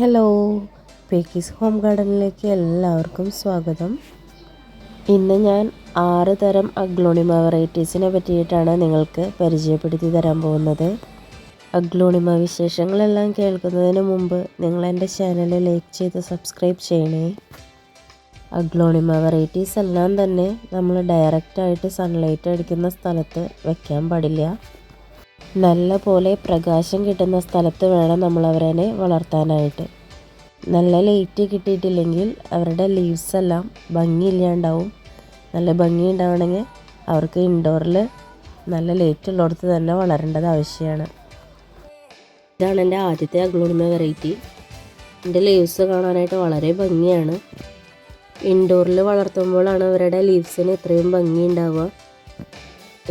Hello, പേക്കീസ് home ഗാർഡനിലേക്ക് എല്ലാവർക്കും സ്വാഗതം. ഇന്ന് ഞാൻ 6 തരം അഗ്ലോണിമ വെറൈറ്റീസിനെ പറ്റിയിട്ടാണ് നിങ്ങൾക്ക് പരിചയപ്പെടുത്തി തരാൻ പോകുന്നത്. അഗ്ലോണിമ വിശേഷങ്ങളെല്ലാം കേൾക്കുന്നതിന് മുമ്പ് നിങ്ങൾ എൻ്റെ ചാനൽ ലൈക്ക് ചെയ്ത് സബ്സ്ക്രൈബ് ചെയ്യണേ. അഗ്ലോണിമ വെറൈറ്റീസ് എല്ലാം തന്നെ നമ്മൾ ഡയറക്റ്റായിട്ട് സൺലൈറ്റ് അടിക്കുന്ന സ്ഥലത്ത് വെക്കാൻ പാടില്ല. നല്ല പോലെ പ്രകാശം കിട്ടുന്ന സ്ഥലത്ത് വേണം നമ്മളവരെ വളർത്താനായിട്ട്. നല്ല ലൈറ്റ് കിട്ടിയിട്ടില്ലെങ്കിൽ അവരുടെ ലീവ്സ് എല്ലാം ഭംഗിയില്ലാണ്ടാവും. നല്ല ഭംഗി ഉണ്ടാവണമെങ്കിൽ അവർക്ക് ഇൻഡോറിൽ നല്ല ലൈറ്റ് ഉള്ളിടത്ത് തന്നെ വളരേണ്ടത് ആവശ്യമാണ്. ഇതാണ് എൻ്റെ ആദ്യത്തെ അഗ്ലോണിമ വെറൈറ്റി. എൻ്റെ ലീവ്സ് കാണാനായിട്ട് വളരെ ഭംഗിയാണ്. ഇൻഡോറിൽ വളർത്തുമ്പോഴാണ് അവരുടെ ലീവ്സിന് ഇത്രയും ഭംഗി ഉണ്ടാവുക.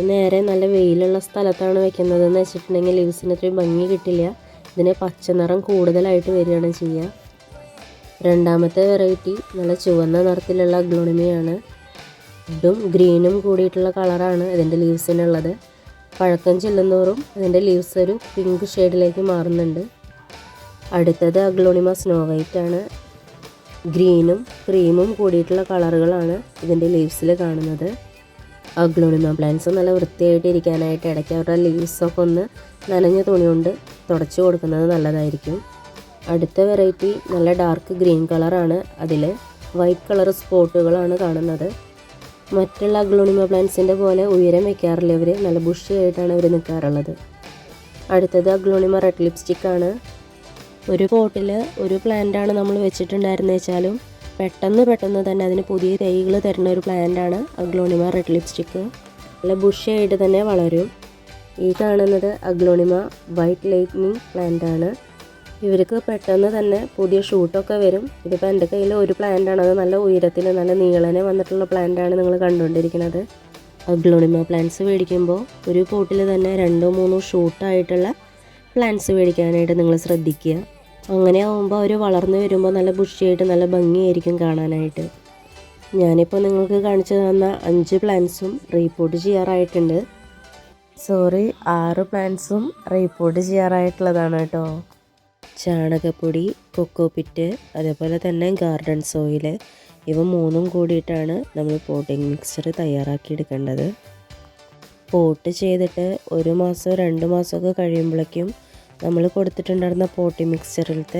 നേരെ നല്ല വെയിലുള്ള സ്ഥലത്താണ് വെക്കുന്നതെന്ന് വെച്ചിട്ടുണ്ടെങ്കിൽ ലീവ്സിന് ഇത്രയും ഭംഗി കിട്ടില്ല. ഇതിന് പച്ച നിറം കൂടുതലായിട്ട് വരികയാണ് ചെയ്യുക. രണ്ടാമത്തെ വെറൈറ്റി നല്ല ചുവന്ന നിറത്തിലുള്ള അഗ്ലോണിമയാണ്. റെഡും ഗ്രീനും കൂടിയിട്ടുള്ള കളറാണ് ഇതിൻ്റെ ലീവ്സിനുള്ളത്. പഴക്കം ചെല്ലുന്നതോറും ഇതിൻ്റെ ലീവ്സ് ഒരു പിങ്ക് ഷെയ്ഡിലേക്ക് മാറുന്നുണ്ട്. അടുത്തത് അഗ്ലോണിമ സ്നോ വൈറ്റ് ആണ്. ഗ്രീനും ക്രീമും കൂടിയിട്ടുള്ള കളറുകളാണ് ഇതിൻ്റെ ലീവ്സിൽ കാണുന്നത്. അഗ്ലോണിമ പ്ലാന്റ്സ് നല്ല വൃത്തിയായിട്ട് ഇരിക്കാനായിട്ട് ഇടയ്ക്ക് അവരുടെ ലീവ്സൊക്കെ ഒന്ന് നനഞ്ഞ തുണി കൊണ്ട് തുടച്ചു കൊടുക്കുന്നത് നല്ലതായിരിക്കും. അടുത്ത വെറൈറ്റി നല്ല ഡാർക്ക് ഗ്രീൻ കളറാണ്. അതിൽ വൈറ്റ് കളർ സ്പോട്ടുകളാണ് കാണുന്നത്. മറ്റുള്ള അഗ്ലോണിമ പ്ലാന്റ്സിൻ്റെ പോലെ ഉയരം വയ്ക്കാറില്ല. ഇവർ നല്ല ബുഷിയായിട്ടാണ് ഇവർ നിൽക്കാറുള്ളത്. അടുത്തത് അഗ്ലോണിമ റെഡ് ലിപ്സ്റ്റിക്കാണ്. ഒരു പോട്ടിൽ ഒരു പ്ലാന്റാണ് നമ്മൾ വെച്ചിട്ടുണ്ടായിരുന്നു വെച്ചാലും പെട്ടെന്ന് തന്നെ അതിന് പുതിയ തൈകൾ തരുന്ന ഒരു പ്ലാന്റാണ് അഗ്ലോണിമ റെഡ് ലിപ്സ്റ്റിക്ക്. നല്ല ബുഷിയായിട്ട് തന്നെ വളരും. ഈ കാണുന്നത് അഗ്ലോണിമ വൈറ്റ് ലൈറ്റ്നിങ് പ്ലാന്റാണ്. ഇവർക്ക് പെട്ടെന്ന് തന്നെ പുതിയ ഷൂട്ടൊക്കെ വരും. ഇതിപ്പോൾ എൻ്റെ കയ്യിൽ ഒരു പ്ലാന്റാണ്. അത് നല്ല ഉയരത്തിൽ നല്ല നീളനെ വന്നിട്ടുള്ള പ്ലാന്റാണ് നിങ്ങൾ കണ്ടുകൊണ്ടിരിക്കുന്നത്. അഗ്ലോണിമ പ്ലാന്റ്സ് മേടിക്കുമ്പോൾ ഒരു പോട്ടിൽ തന്നെ 2-3 ഷൂട്ടായിട്ടുള്ള പ്ലാന്റ്സ് മേടിക്കാനായിട്ട് നിങ്ങൾ ശ്രദ്ധിക്കുക. അങ്ങനെ ആകുമ്പോൾ അവർ വളർന്നു വരുമ്പോൾ നല്ല ബുഷിയായിട്ട് നല്ല ഭംഗിയായിരിക്കും കാണാനായിട്ട്. ഞാനിപ്പോൾ നിങ്ങൾക്ക് കാണിച്ചു തന്ന 5 പ്ലാന്റ്സും റീപോർട്ട് ചെയ്യാറായിട്ടുണ്ട്. 6 പ്ലാന്റ്സും റീപോർട്ട് ചെയ്യാറായിട്ടുള്ളതാണ് കേട്ടോ. ചാണകപ്പൊടി, കൊക്കോപിറ്റ്, അതേപോലെ തന്നെ ഗാർഡൻ സോയിൽ, ഇവ 3ഉം കൂടിയിട്ടാണ് നമ്മൾ പോട്ടിംഗ് മിക്സ്ചർ തയ്യാറാക്കിയെടുക്കേണ്ടത്. പോട്ട് ചെയ്തിട്ട് 1 മാസം 2 മാസമൊക്കെ കഴിയുമ്പോഴേക്കും നമ്മൾ കൊടുത്തിട്ടുണ്ടായിരുന്ന പോട്ടി മിക്സ്ചറിലത്തെ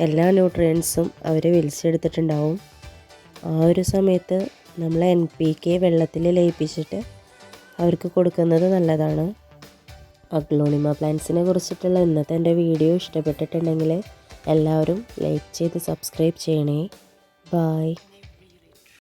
എല്ലാ ന്യൂട്രിയൻസും അവർ വലിച്ചെടുത്തിട്ടുണ്ടാവും. ആ ഒരു സമയത്ത് നമ്മൾ NPK വെള്ളത്തിൽ ലയിപ്പിച്ചിട്ട് അവർക്ക് കൊടുക്കുന്നത് നല്ലതാണ്. അഗ്ലോണിമ പ്ലാന്റ്സിനെ കുറിച്ചിട്ടുള്ള ഇന്നത്തെ എൻ്റെ വീഡിയോ ഇഷ്ടപ്പെട്ടിട്ടുണ്ടെങ്കിൽ എല്ലാവരും ലൈക്ക് ചെയ്ത് സബ്സ്ക്രൈബ് ചെയ്യണേ. ബൈ.